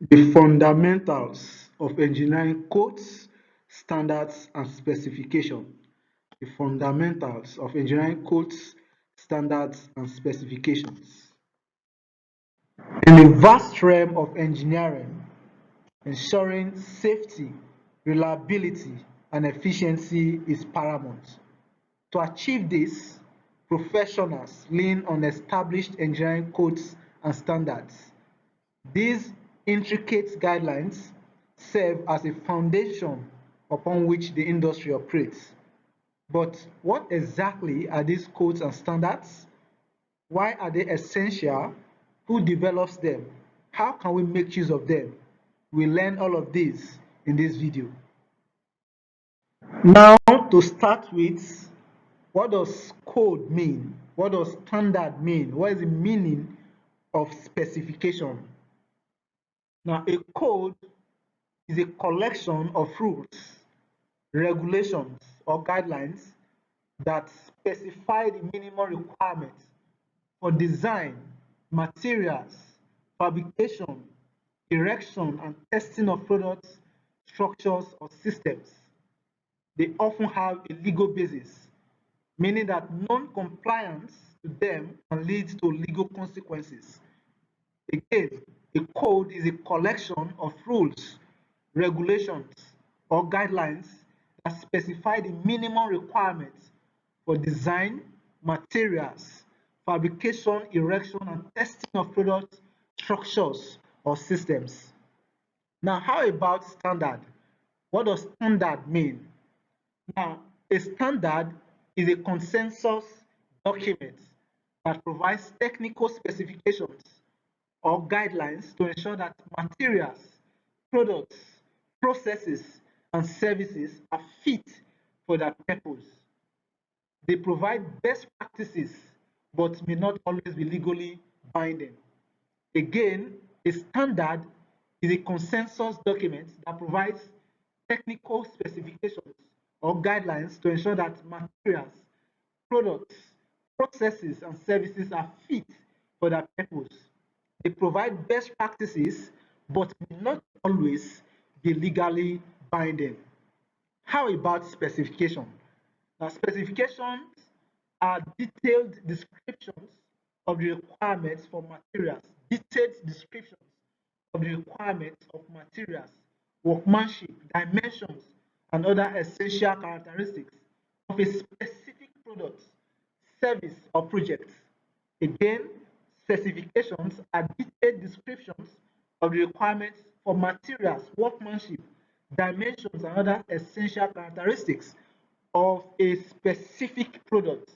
The fundamentals of engineering codes, standards, and specification. The fundamentals of engineering codes, standards, and specifications. In the vast realm of engineering, ensuring safety, reliability, and efficiency is paramount. To achieve this, professionals lean on established engineering codes and standards. These intricate guidelines serve as a foundation upon which the industry operates. But what exactly are these codes and standards? Why are they essential? Who develops them? How can we make use of them? We learn all of this in this video. Now, to start with, what does code mean? What does standard mean? What is the meaning of specification? Now, a code is a collection of rules, regulations, or guidelines that specify the minimum requirements for design, materials, fabrication, erection, and testing of products, structures, or systems. They often have a legal basis, meaning that non-compliance to them can lead to legal consequences. Again, a code is a collection of rules, regulations, or guidelines that specify the minimum requirements for design, materials, fabrication, erection, and testing of products, structures, or systems. Now, how about standard? What does standard mean? Now, a standard is a consensus document that provides technical specifications or guidelines to ensure that materials, products, processes, and services are fit for that purpose. They provide best practices but may not always be legally binding. Again, a standard is a consensus document that provides technical specifications or guidelines to ensure that materials, products, processes, and services are fit for that purpose. They provide best practices but may not always be legally binding. How about specification? Now, specifications are detailed descriptions of the requirements for materials, detailed descriptions of the requirements of materials, workmanship, dimensions, and other essential characteristics of a specific product, service, or project. Again, specifications are detailed descriptions of the requirements for materials, workmanship, dimensions, and other essential characteristics of a specific product,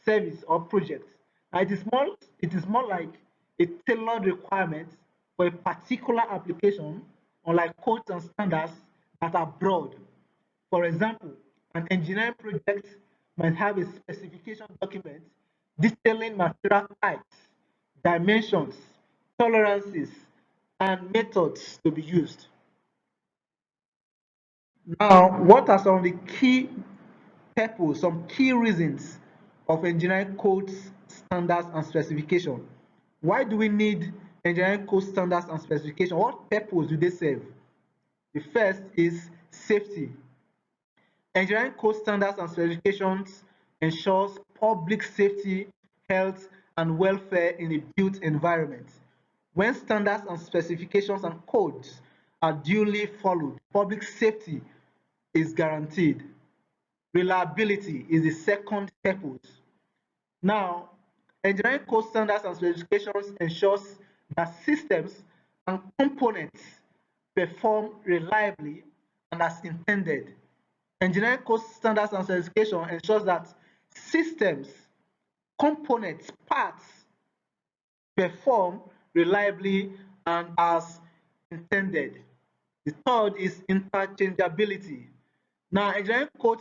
service, or project. And it is more like a tailored requirement for a particular application, unlike codes and standards that are broad. For example, an engineering project might have a specification document detailing material types, dimensions, tolerances, and methods to be used. Now, what are some of the key purpose, some key reasons of engineering codes, standards, and specification? Why do we need engineering code standards and specification? What purpose do they serve? The first is safety. Engineering code standards and specifications ensures public safety, health, and welfare in a built environment. When standards and specifications and codes are duly followed, public safety is guaranteed. Reliability is the second purpose. Now, engineering code standards and specifications ensures that systems and components perform reliably and as intended. Engineering code standards and specification ensures that systems, components, parts perform reliably and as intended. The third is interchangeability. Now, engineering code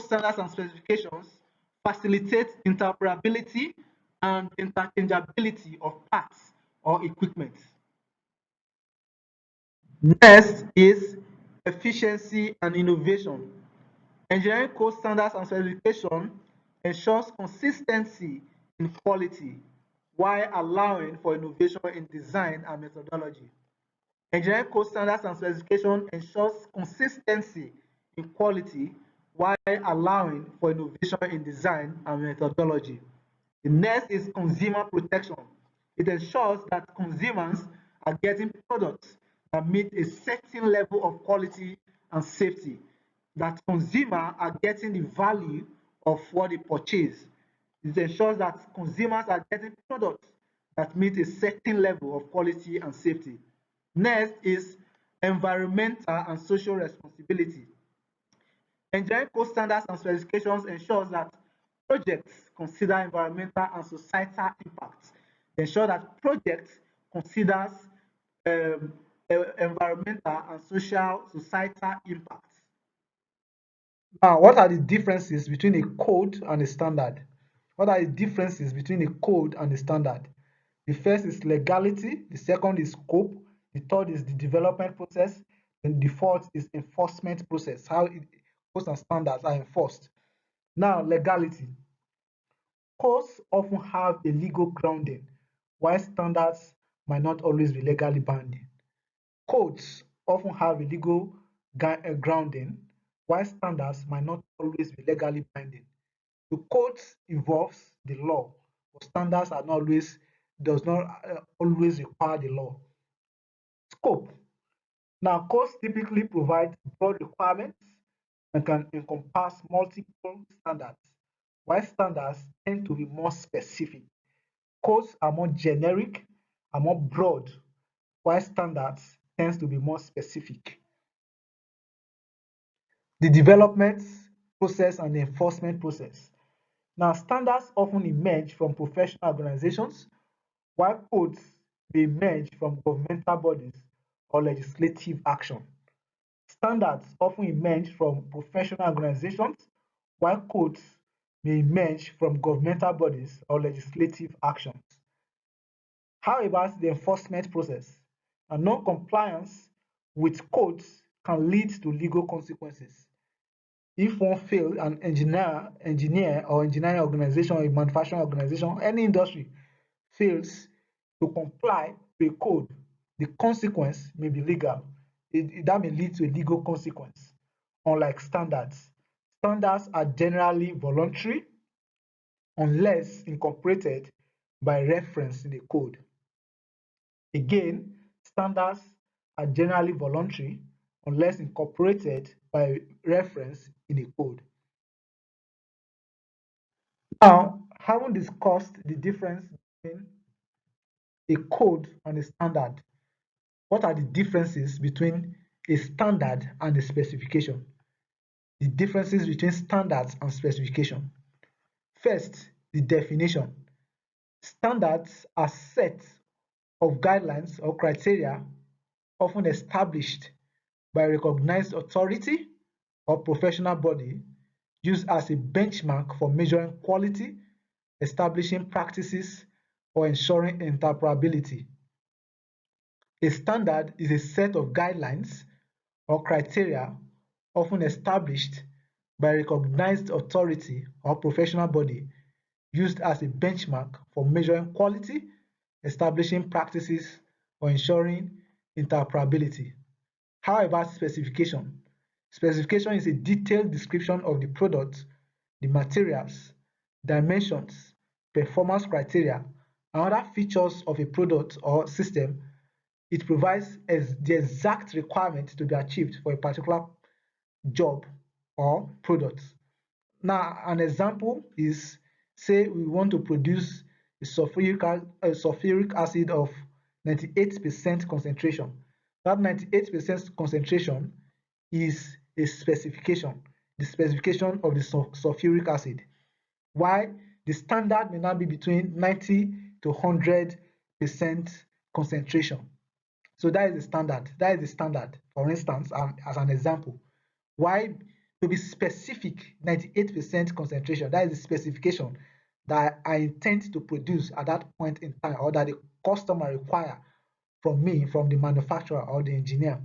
standards and specifications facilitate interoperability and interchangeability of parts or equipment. Next is efficiency and innovation. Engineering code standards and specification ensures consistency in quality while allowing for innovation in design and methodology. Engineering code standards and specification ensures consistency in quality while allowing for innovation in design and methodology. The next is consumer protection. It ensures that consumers are getting products that meet a certain level of quality and safety, that consumers are getting the value of what they purchase. It ensures that consumers are getting products that meet a certain level of quality and safety. Next is environmental and social responsibility. Engineering code standards and specifications ensures that projects consider environmental and societal impacts. They ensure that projects considers um, environmental and social societal impacts. Now, what are the differences between a code and a standard? What are the differences between a code and a standard? The first is legality, the second is scope, the third is the development process, and the fourth is enforcement process, how codes and standards are enforced. Now, legality. Codes often have a legal grounding, while standards might not always be legally binding. Codes often have a legal grounding, while standards might not always be legally binding. The codes involves the law, but standards are not always does not always require the law. Scope. Now, codes typically provide broad requirements and can encompass multiple standards, while standards tend to be more specific. Codes are more generic and more broad, while standards tends to be more specific. The development process and the enforcement process. Now, standards often emerge from professional organizations, while codes may emerge from governmental bodies or legislative action. Standards often emerge from professional organizations, while codes may emerge from governmental bodies or legislative actions. How about the enforcement process? And non-compliance with codes can lead to legal consequences. If one fails, an engineer or engineering organization or a manufacturing organization, any industry fails to comply with a code, the consequence may be legal. That may lead to a legal consequence, unlike standards. Standards are generally voluntary unless incorporated by reference in the code. Again, standards are generally voluntary unless incorporated by reference in a code. Now, having discussed the difference between a code and a standard, what are the differences between a standard and a specification? The differences between standards and specification. First, the definition. Standards are sets of guidelines or criteria often established by a recognized authority or professional body used as a benchmark for measuring quality, establishing practices, or ensuring interoperability. A standard is a set of guidelines or criteria often established by a recognized authority or professional body used as a benchmark for measuring quality, establishing practices, or ensuring interoperability. However, specification. Specification is a detailed description of the product, the materials, dimensions, performance criteria, and other features of a product or system. It provides the exact requirement to be achieved for a particular job or product. Now, an example is, say we want to produce sulfuric acid of 98% concentration. That 98% concentration is a specification, the specification of the sulfuric acid. While the standard may not be between 90 to 100% concentration. So that is the standard. That is the standard, for instance, as an example. Why? To be specific, 98% concentration, that is the specification that I intend to produce at that point in time, or that the customer require from me, from the manufacturer or the engineer.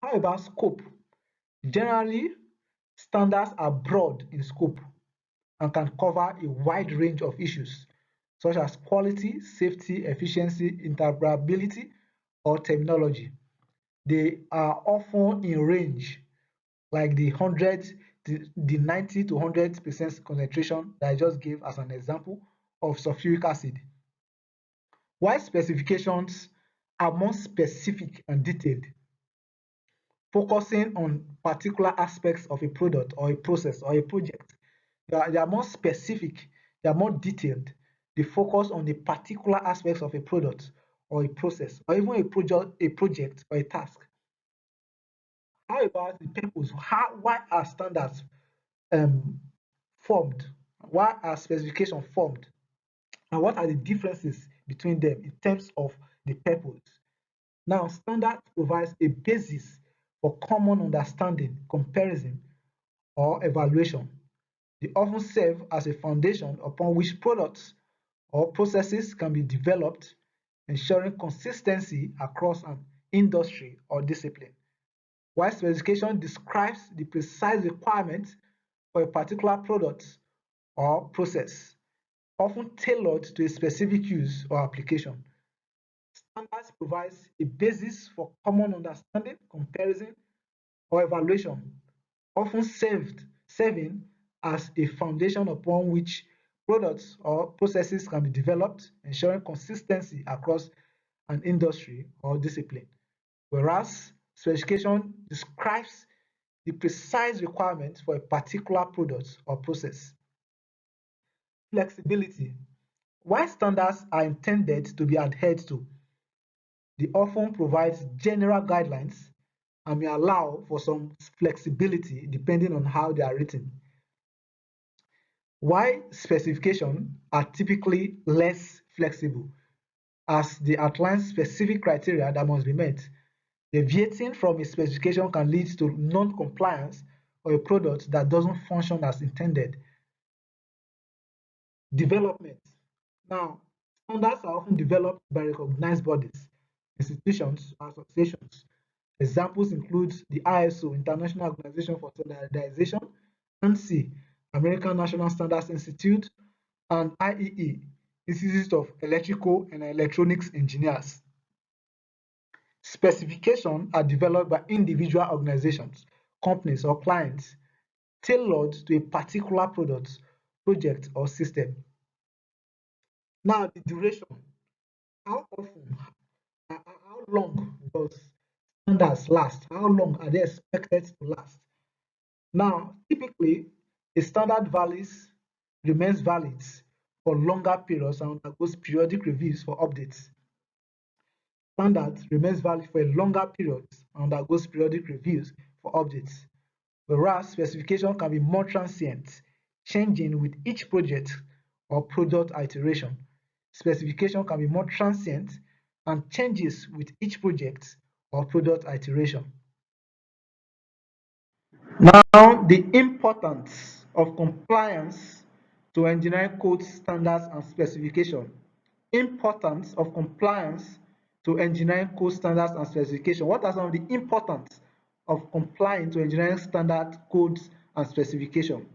How about scope? Generally, standards are broad in scope and can cover a wide range of issues such as quality, safety, efficiency, interoperability, or terminology. They are often in range, like the 90 to 100% concentration that I just gave as an example of sulfuric acid. While specifications are more specific and detailed, focusing on particular aspects of a product or a process or a project. They are more specific, they are more detailed. They focus on the particular aspects of a product or a process or even a project or a task. How about the purpose? Why are standards um, formed? Why are specifications formed? And what are the differences between them in terms of the purpose? Now, standard provides a basis for common understanding, comparison, or evaluation. They often serve as a foundation upon which products or processes can be developed, ensuring consistency across an industry or discipline. While specification describes the precise requirements for a particular product or process, often tailored to a specific use or application. Standards provides a basis for common understanding, comparison, or evaluation, often serving as a foundation upon which products or processes can be developed, ensuring consistency across an industry or discipline. Whereas specification describes the precise requirements for a particular product or process. Flexibility. While standards are intended to be adhered to, they often provide general guidelines and may allow for some flexibility depending on how they are written. While specifications are typically less flexible, as they outline specific criteria that must be met, deviating from a specification can lead to non-compliance or a product that doesn't function as intended. Development. Now, standards are often developed by recognized bodies, institutions, or associations. Examples include the ISO, International Organization for Standardization, ANSI, American National Standards Institute, and IEE, Institute of Electrical and Electronics Engineers. Specifications are developed by individual organizations, companies, or clients tailored to a particular product, project, or system. Now, the duration. How often, how long does standards last? How long are they expected to last? Now, typically, a standard remains valid for longer periods and undergoes periodic reviews for updates. Standard remains valid for a longer period and undergoes periodic reviews for updates. Whereas specification can be more transient, changing with each project or product iteration. Specification can be more transient and changes with each project or product iteration. Now, the importance of compliance to engineering code standards and specification. Importance of compliance to engineering code standards and specification. What are some of the importance of complying to engineering standard codes and specification?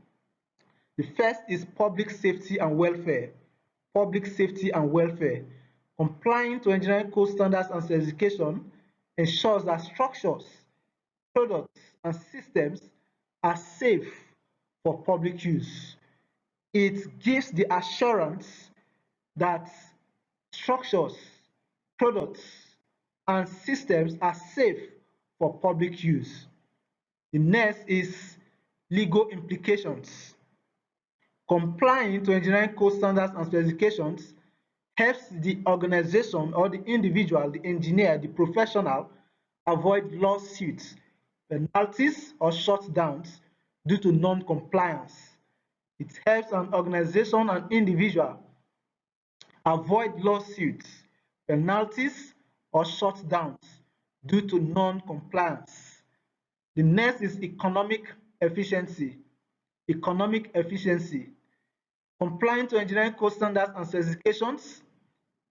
The first is public safety and welfare. Public safety and welfare. Complying to engineering code standards and specification ensures that structures, products, and systems are safe for public use. It gives the assurance that structures, products, and systems are safe for public use. The next is legal implications. Complying to engineering code standards and specifications helps the organization or the individual, the engineer, the professional avoid lawsuits, penalties, or shutdowns due to non-compliance. It helps an organization and individual avoid lawsuits, penalties, or shutdowns due to non-compliance. The next is economic efficiency. Economic efficiency. Complying to engineering code standards and specifications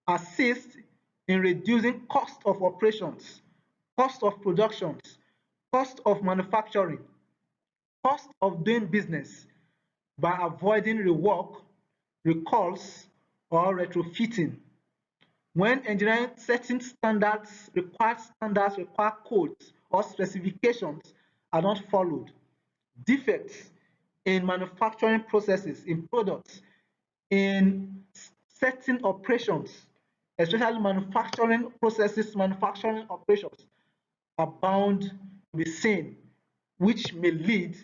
assist in reducing cost of operations, cost of productions, cost of manufacturing, cost of doing business by avoiding rework, recalls, or retrofitting. When engineering setting standards, required codes or specifications are not followed, defects in manufacturing processes, in products, in certain operations, especially manufacturing processes, manufacturing operations, are bound to be seen, which may lead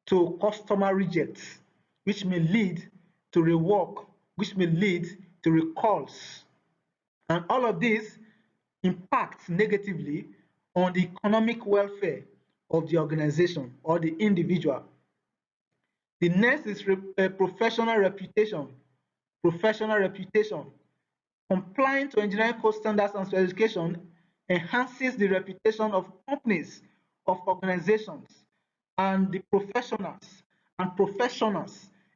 to customer rejects, which may lead to rework, which may lead to recalls. And all of this impacts negatively on the economic welfare of the organization or the individual. The next is professional reputation. Professional reputation. Complying to engineering code standards and specifications enhances the reputation of companies, of organizations, and the professionals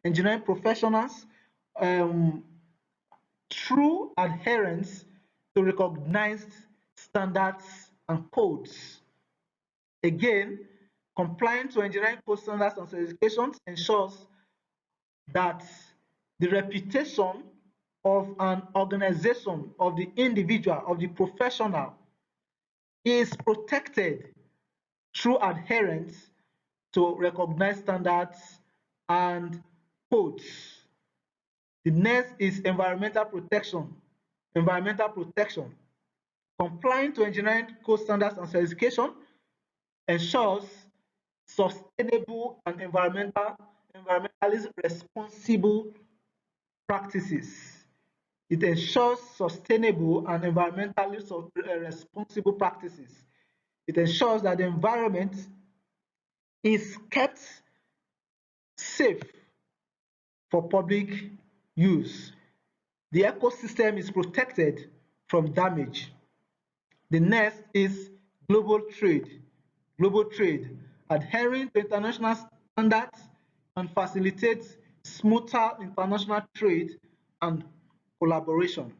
engineering professionals, um, through adherence to recognized standards and codes. Again, complying to engineering code standards and specifications ensures that the reputation of an organization, of the individual, of the professional is protected through adherence to recognized standards and codes. The next is environmental protection. Environmental protection. Complying to engineering code standards and specification ensures sustainable and environmentally responsible practices. It ensures sustainable and environmentally responsible practices. It ensures that the environment is kept safe for public use. The ecosystem is protected from damage. The next is global trade. Global trade. Adhering to international standards and facilitates smoother international trade and collaboration.